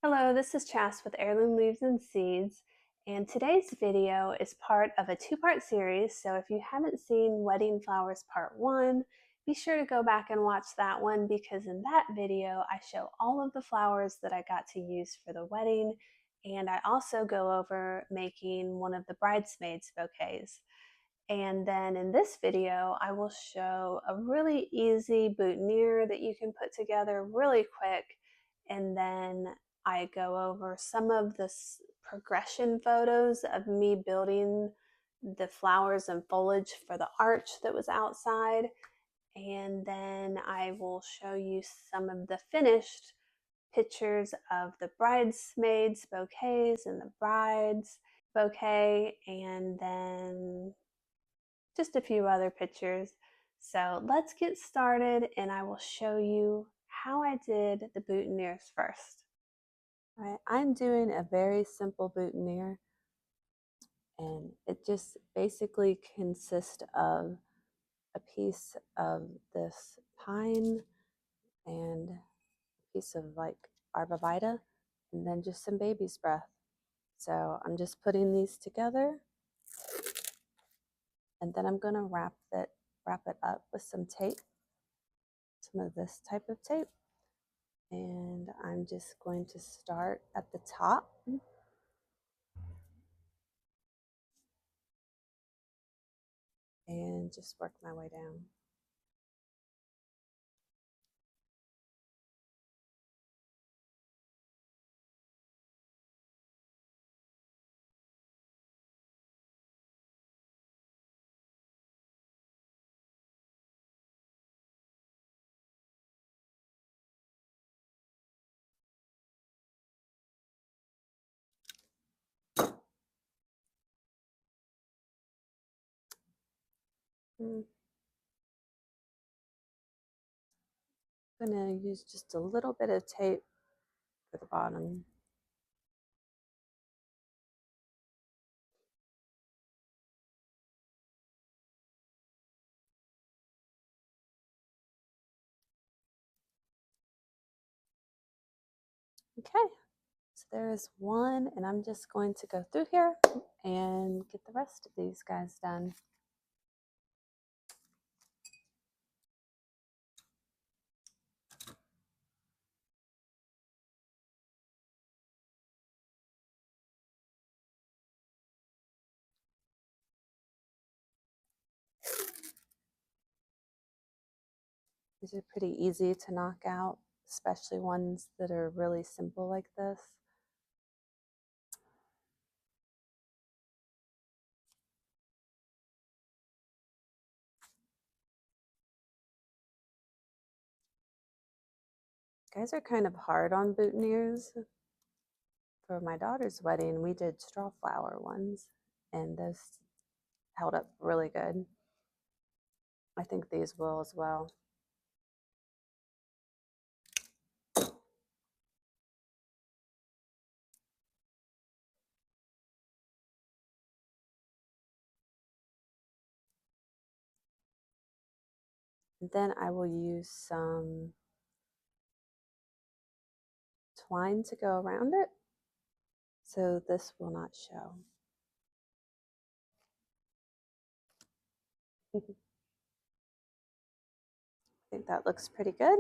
Hello, this is Chas with Heirloom Leaves and Seeds, and today's video is part of a two-part series. So if you haven't seen Wedding Flowers Part 1, be sure to go back and watch that one because in that video I show all of the flowers that I got to use for the wedding, and I also go over making one of the bridesmaids bouquets. And then in this video, I will show a really easy boutonniere that you can put together really quick. And then I go over some of the progression photos of me building the flowers and foliage for the arch that was outside. And then I will show you some of the finished pictures of the bridesmaids bouquets and the bride's bouquet, and then just a few other pictures. So let's get started and I will show you how I did the boutonnieres first. All right, I'm doing a very simple boutonniere, and it just basically consists of a piece of this pine and a piece of like arborvitae and then just some baby's breath. So I'm just putting these together, and then I'm going to wrap it up with some tape, some of this type of tape. And I'm just going to start at the top and just work my way down. I'm going to use just a little bit of tape for the bottom. Okay, so there is one, and I'm just going to go through here and get the rest of these guys done. These are pretty easy to knock out, especially ones that are really simple like this. Guys are kind of hard on boutonnieres. For my daughter's wedding, we did straw flower ones, and those held up really good. I think these will as well. And then I will use some twine to go around it, so this will not show. I think that looks pretty good.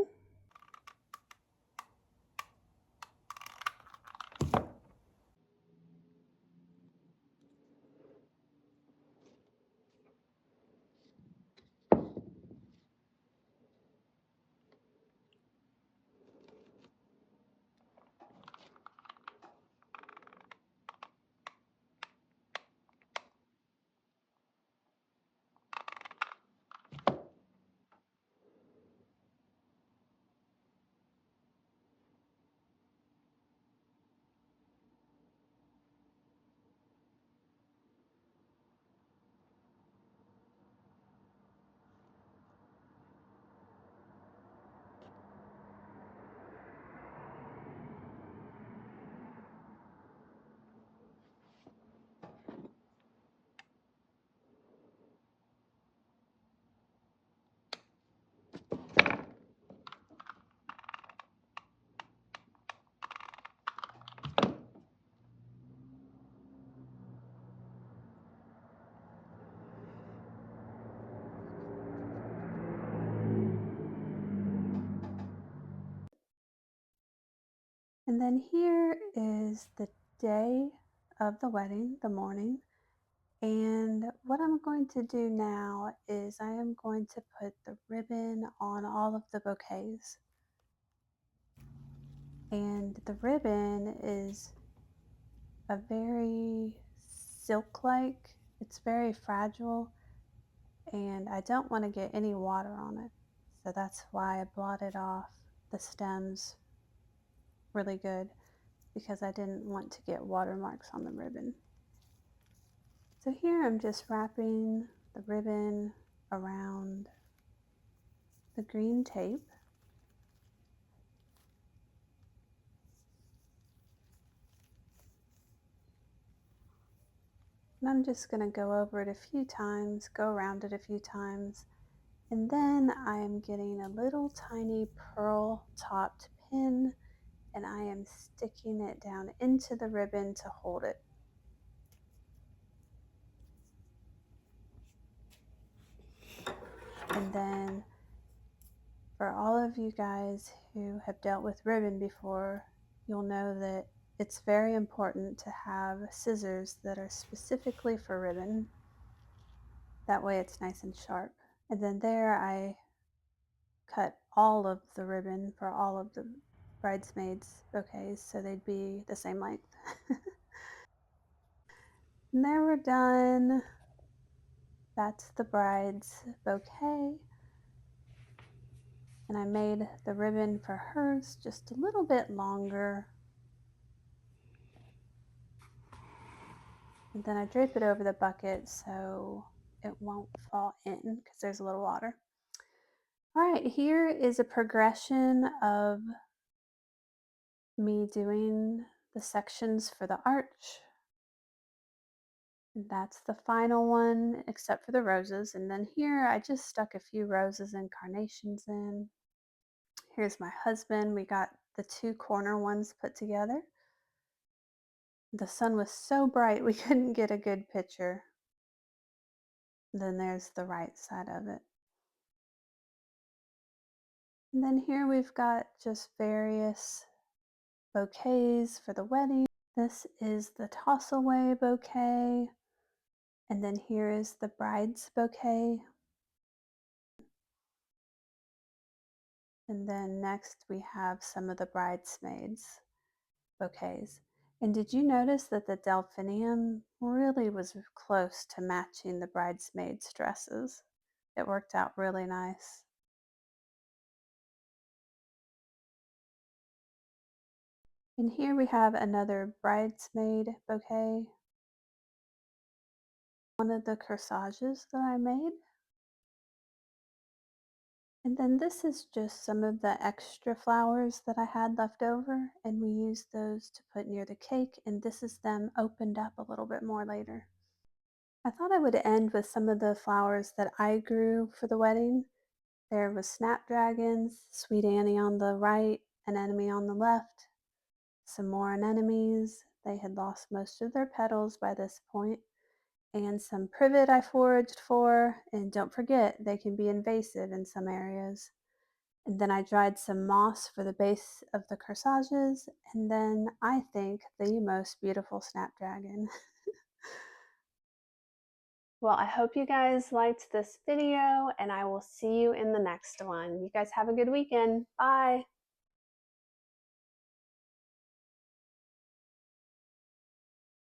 And then here is the day of the wedding, the morning. And what I'm going to do now is I am going to put the ribbon on all of the bouquets. And the ribbon is a very silk-like, it's very fragile, and I don't want to get any water on it. So that's why I blotted off the stems really good, because I didn't want to get watermarks on the ribbon. So here I'm just wrapping the ribbon around the green tape. And I'm just going to go over it a few times, go around it a few times, and then I am getting a little tiny pearl topped pin and I am sticking it down into the ribbon to hold it. And then for all of you guys who have dealt with ribbon before, you'll know that it's very important to have scissors that are specifically for ribbon. That way it's nice and sharp. And then there I cut all of the ribbon for all of the bridesmaids bouquets so they'd be the same length. And there we're done. That's the bride's bouquet. And I made the ribbon for hers just a little bit longer. And then I drape it over the bucket so it won't fall in because there's a little water. All right, here is a progression of me doing the sections for the arch. And that's the final one, except for the roses. And then here I just stuck a few roses and carnations in. Here's my husband. We got the two corner ones put together. The sun was so bright we couldn't get a good picture. Then there's the right side of it. And then here we've got just various bouquets for the wedding. This is the toss away bouquet. And then here is the bride's bouquet. And then next we have some of the bridesmaids bouquets. And did you notice that the delphinium really was close to matching the bridesmaids' dresses? It worked out really nice. And here we have another bridesmaid bouquet. One of the corsages that I made. And then this is just some of the extra flowers that I had left over, and we used those to put near the cake, and this is them opened up a little bit more later. I thought I would end with some of the flowers that I grew for the wedding. There was snapdragons, sweet Annie on the right, anemone on the left, some more anemones. They had lost most of their petals by this point, and some privet I foraged for, and don't forget, they can be invasive in some areas. And then I dried some moss for the base of the corsages, and then I think the most beautiful snapdragon. Well, I hope you guys liked this video, and I will see you in the next one. You guys have a good weekend. Bye!